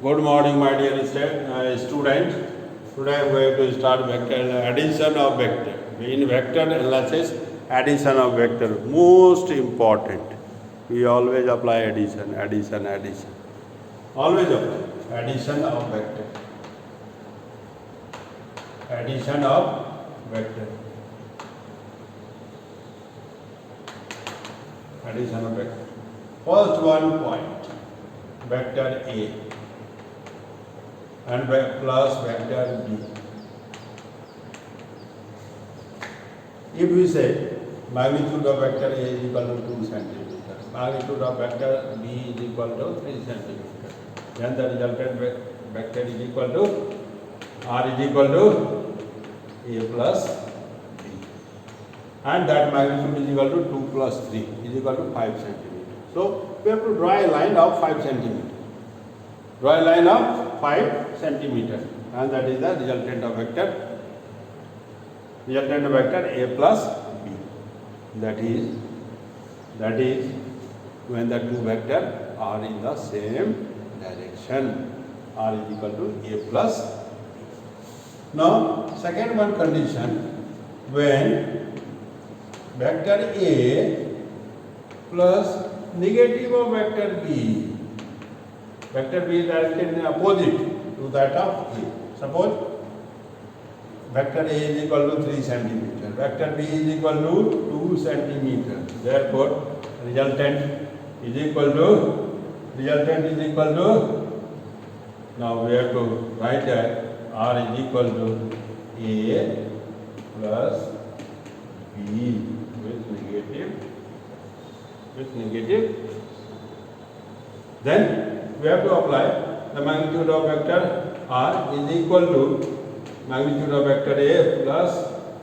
Good morning, my dear students. Today I am going to start vector addition of vector. In vector analysis, addition of vector most important. We always apply addition. Always apply addition of vector. Addition of vector. Addition of vector. First one point, vector A and plus vector B. If we say magnitude of vector A is equal to 2 centimeters, magnitude of vector B is equal to 3 centimeters, then the resultant vector is equal to R is equal to A plus B, and that magnitude is equal to 2 plus 3 is equal to 5 centimeters. So we have to draw a line of 5 centimeters. Draw a line of 5 centimeters, and that is the resultant of vector. Resultant of vector A plus B. That is when the two vectors are in the same direction. R is equal to A plus B. Now, second one condition, when vector A plus negative of vector B. Vector B is directed in opposite to that of A. Suppose vector A is equal to 3 centimeter, vector B is equal to 2 centimeter. Therefore, resultant is equal to, now we have to write that R is equal to A plus B with negative. Then we have to apply the magnitude of vector R is equal to magnitude of vector A plus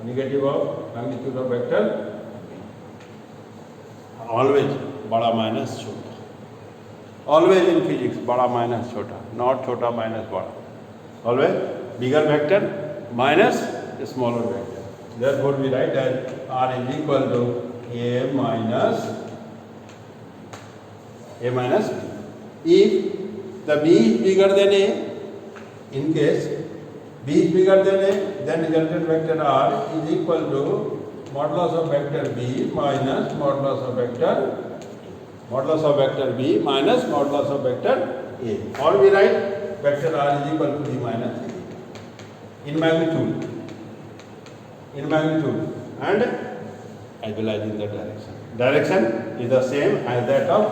negative of magnitude of vector B. Always bada minus chota. Always in physics bada minus chota, not chota minus bada. Always bigger vector minus a smaller vector. Therefore we write as R is equal to A minus B. If the B is bigger than A, in case B is bigger than A, then resultant vector R is equal to modulus of vector B minus modulus of vector B minus modulus of vector A. Or we write vector R is equal to B minus A in magnitude and as well as in the direction. Direction is the same as that of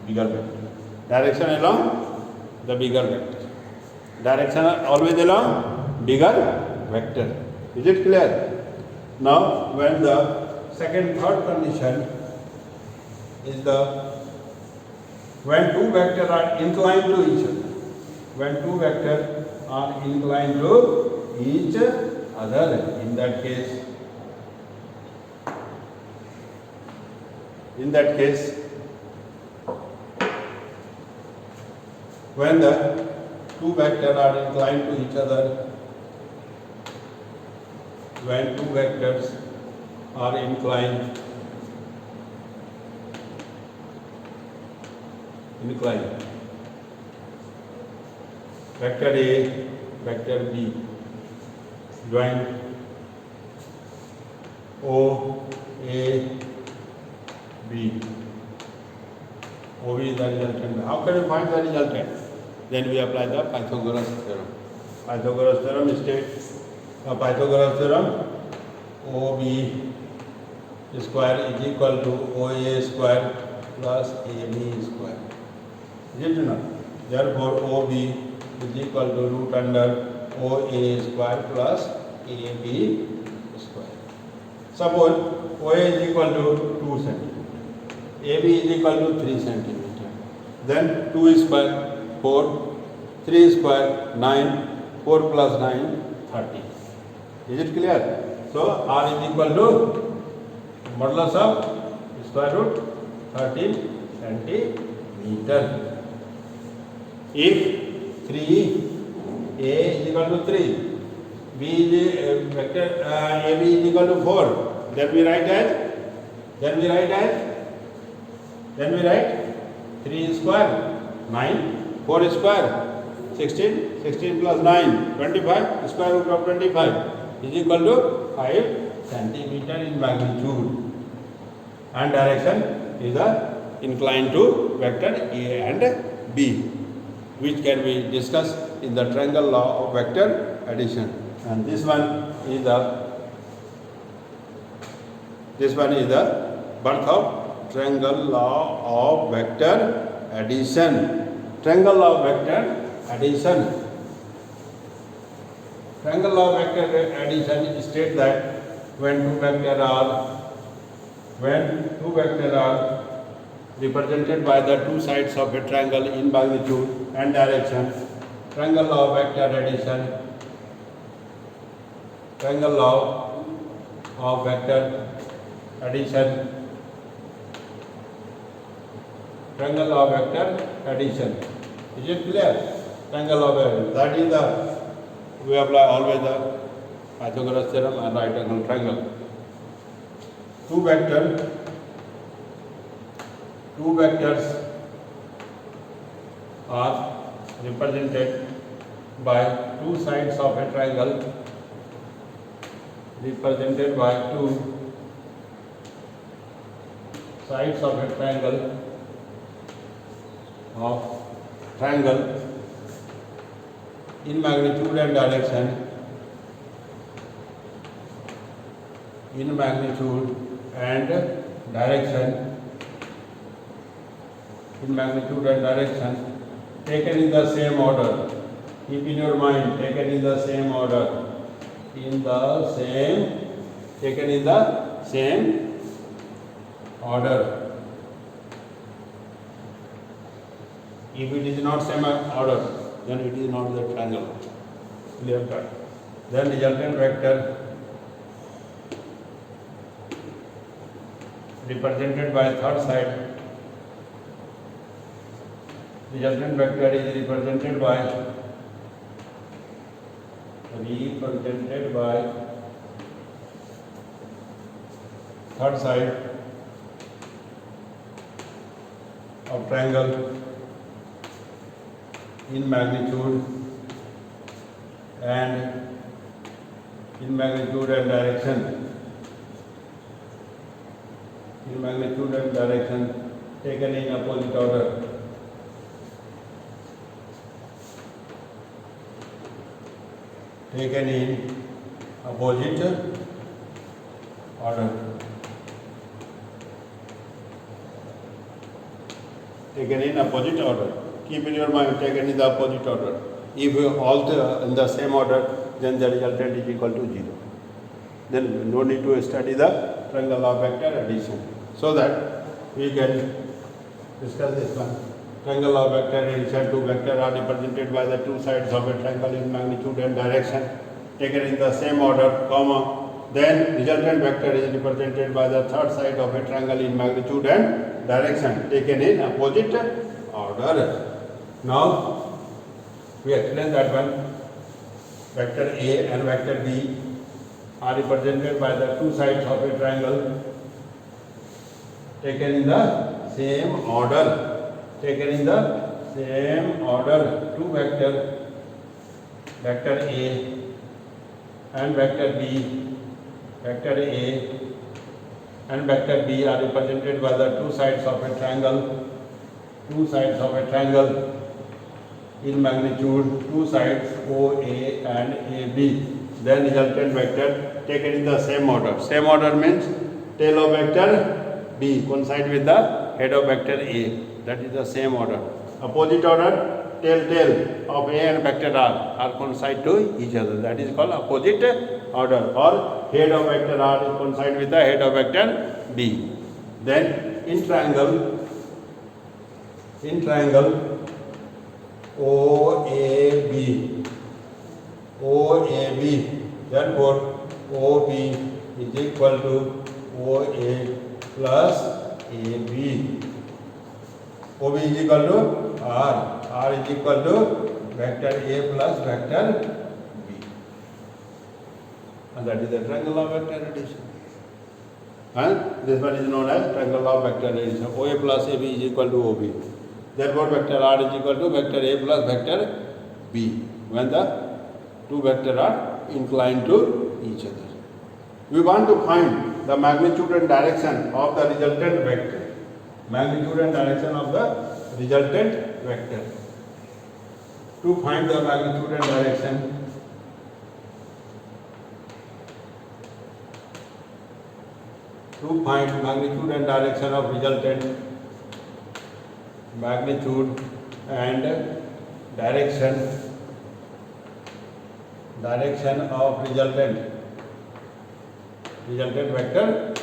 bigger vector. Direction along the bigger vector. Direction always along bigger vector. Is it clear? Now, when the third condition is when two vectors are inclined to each other. When two vectors are inclined to each other, in that case, when the two vectors are inclined to each other, when two vectors are inclined, vector A, vector B, join O, A, B. OB is the resultant. How can we find the resultant? Then we apply the Pythagoras theorem. Pythagoras theorem states Pythagoras theorem OB square is equal to OA square plus AB square. Is it not? Therefore, OB is equal to root under OA square plus AB square. Suppose OA is equal to 2 centimeter. AB is equal to 3 centimeter. Then 2 square 4, 3 square 9, 4 plus 9 30. Is it clear? So R is equal to modulus of square root 13 centimeter. If 3 A is equal to 3, B is vector AB is equal to 4, then we write 3 square 9, 4 square 16, 16 plus 9 25, square root of 25 is equal to 5 centimeter in magnitude, and direction is inclined to vector A and B, which can be discussed in the triangle law of vector addition. And this one is the birth of triangle law of vector addition. Triangle law of vector addition. Triangle law of vector addition states that when two vectors are represented by the two sides of a triangle in magnitude and direction, triangle law of vector addition. Triangle law of vector addition. Triangle law of vector addition. Is it clear? Triangle law of addition. That is we apply always the Pythagoras theorem and right angle triangle. Two vectors are represented by two sides of a triangle. Represented by two sides of a triangle in magnitude and direction. In magnitude and direction. In magnitude and direction. Taken in the same order. Keep in your mind, taken in the same order. Taken in the same order. If it is not same order, then it is not the triangle. Clear cut. Then resultant vector represented by third side. Resultant vector is represented by third side of triangle in magnitude and direction. In magnitude and direction taken in opposite order. Taken in opposite order. Taken in opposite order. Keep in your mind, taken in the opposite order. If all in the same order, then the resultant is equal to 0. Then no need to study the triangle law of vector addition. So that we can discuss this one. Triangle law of vector addition. Two vectors are represented by the two sides of a triangle in magnitude and direction, taken in the same order, comma. Then resultant vector is represented by the third side of a triangle in magnitude and direction, taken in opposite order. Now we explain that one. Vector A and vector B are represented by the two sides of a triangle, taken in the same order. Taken in the same order. Two vector A and vector B. Vector A and vector B are represented by the two sides of a triangle. Two sides of a triangle in magnitude, two sides OA and AB. Then resultant vector taken in the same order. Same order means tail of vector B coincide with the head of vector A. That is the same order. Opposite order, tail of A and vector R are coincide to each other. That is called opposite order. Or head of vector R is coincide with the head of vector B. Then in triangle OAB. Therefore, OB is equal to OA plus AB. OB is equal to R. R is equal to vector A plus vector B. And that is the triangle law of vector addition. And this one is known as triangle law of vector addition. OA plus AB is equal to OB. Therefore, vector R is equal to vector A plus vector B when the two vectors are inclined to each other. We want to find the magnitude and direction of the resultant vector. Magnitude and direction of the resultant vector. To find the magnitude and direction, to find magnitude and direction of resultant, magnitude and direction of resultant vector,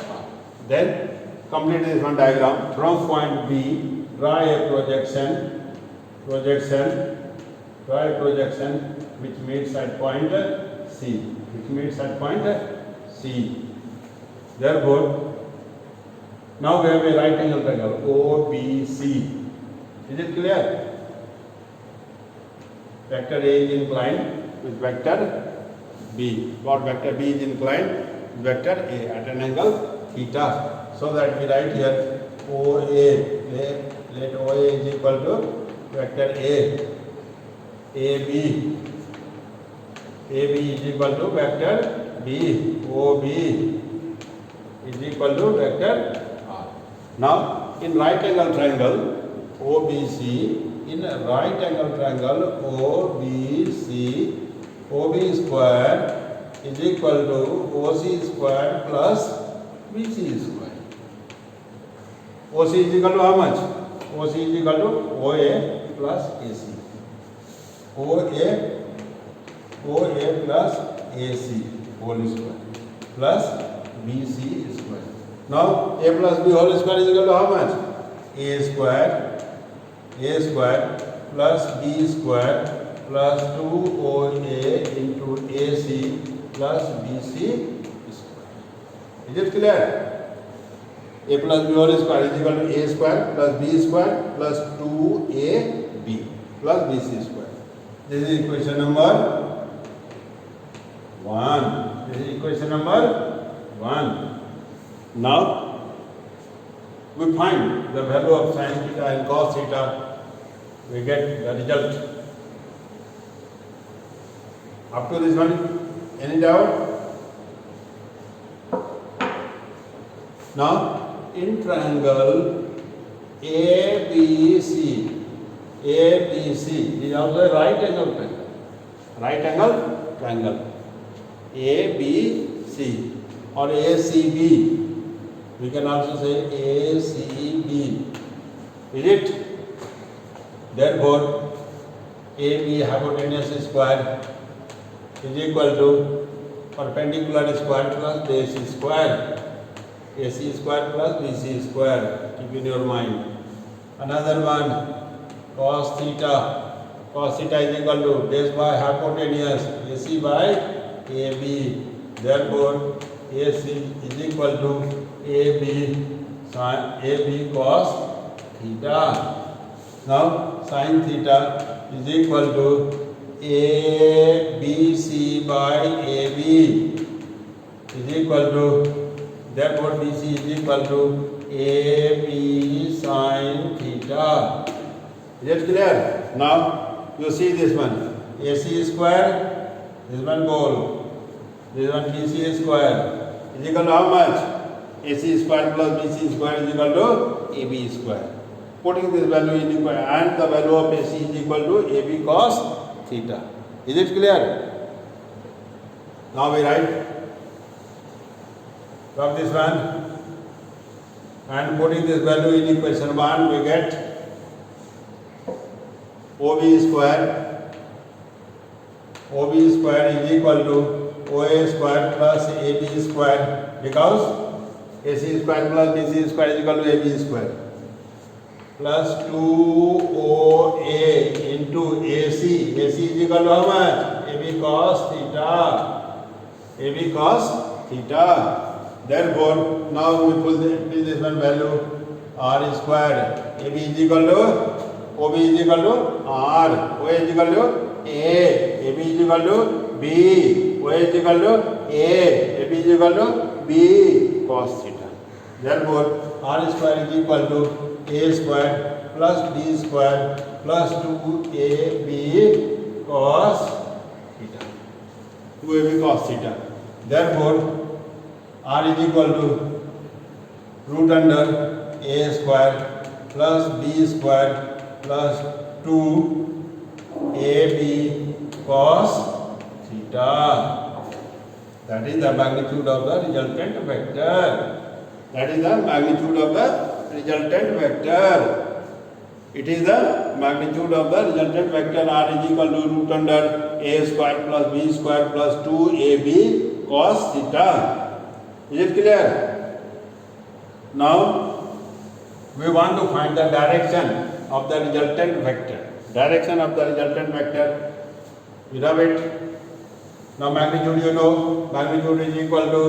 then complete this one diagram. From point B, draw a projection which meets at point C. Therefore, now we have a right angle triangle OBC. Is it clear? Vector A is inclined with vector B. What vector B is inclined with vector A at an angle theta. So that we write here OA. Let OA is equal to vector A. AB is equal to vector B. OB is equal to vector R. Now, in right angle triangle OBC, in a right angle triangle OBC, OB square is equal to OC square plus BC square. OC is equal to how much? OC is equal to OA plus AC. OA plus AC whole square plus BC square. Now A plus B whole square is equal to how much? A square plus B square plus 2OA into AC plus BC square. Is it clear? A plus B whole square is equal to A square plus B square plus 2AB plus BC square. This is equation number 1. This is equation number 1. Now, we find the value of sin theta and cos theta. We get the result. Up to this one, any doubt? Now, in triangle ABC is also a right angle triangle. Right angle triangle. ABC or ACB. We can also say ACB. Is it? Therefore, AB hypotenuse square is equal to perpendicular square plus base square. AC square plus BC square. Keep in your mind. Another one, cos theta. Cos theta is equal to base by hypotenuse, AC by AB. Therefore, AC is equal to AB cos theta. Now, sin theta is equal to ABC by AB is equal to, therefore BC is equal to AB sin theta. Is it clear? Now, you see this one, AC square, this one whole, this one BC square is equal to how much? AC square plus BC square is equal to AB square. Putting this value in equal and the value of AC is equal to AB cos theta. Is it clear? Now we write from this one and putting this value in equation 1 we get OB square is equal to OA square plus AB square because AC square plus BC square is equal to AB square plus 2OA into AC. AC is equal to how much? AB cos theta. Therefore, now we put this one value R square. AB is equal to, OB is equal to R. OA is equal to A. AB is equal to B. OA is equal to A. AB is equal to B cos theta. Therefore, R square is equal to A square plus b square plus 2ab cos theta. 2ab cos theta. Therefore, r is equal to root under a square plus b square plus 2ab cos theta. That is the magnitude of the resultant vector. That is the magnitude of the resultant vector. It is the magnitude of the resultant vector. R is equal to root under a square plus b square plus 2ab cos theta. Is it clear? Now we want to find the direction of the resultant vector. Direction of the resultant vector. We have it. Now magnitude you know. Magnitude is equal to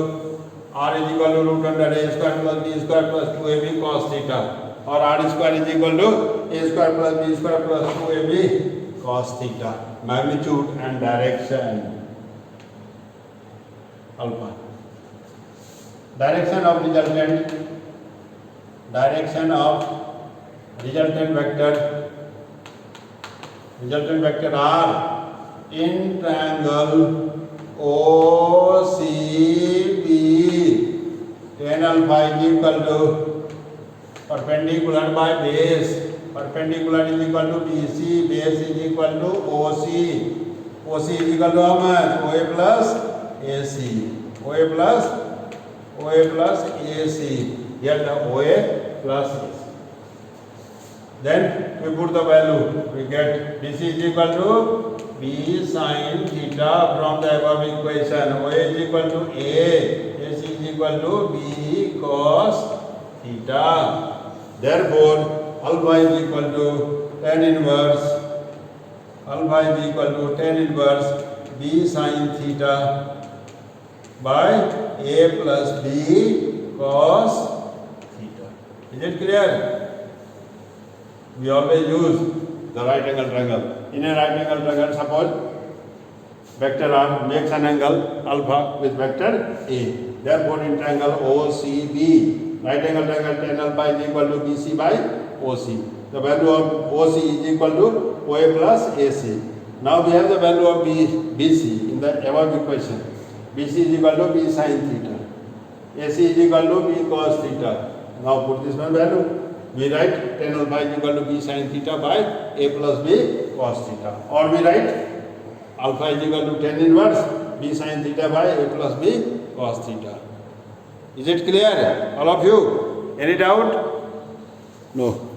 r is equal to root under a square plus b square plus 2ab cos theta. Or r square is equal to a square plus b square plus 2ab cos theta. Magnitude and direction. Alpha. Direction of resultant vector. Resultant vector R in triangle OCB. Tan alpha is equal to perpendicular by base. Perpendicular is equal to BC. Base is equal to OC. OC is equal to how much? OA plus AC. OA plus AC. Here the OA plus AC. Then we put the value. We get BC is equal to B sin theta from the above equation. OA is equal to A. AC is equal to B cos theta. Therefore, alpha is equal to tan inverse. Alpha is equal to tan inverse B sin theta by A plus B cos theta. Is it clear? We always use the right angle triangle. In a right angle triangle, suppose vector R makes an angle alpha with vector A. Therefore, in triangle OCB, right angle triangle tan alpha is equal to BC by OC. The value of OC is equal to OA plus AC. Now we have the value of BC in the above equation. BC is equal to B sin theta. AC is equal to B cos theta. Now put this one value. We write tan alpha is equal to B sin theta by A plus B cos theta. Or we write alpha is equal to tan inverse B sin theta by A plus B cos theta. Is it clear? All of you? Any doubt? No.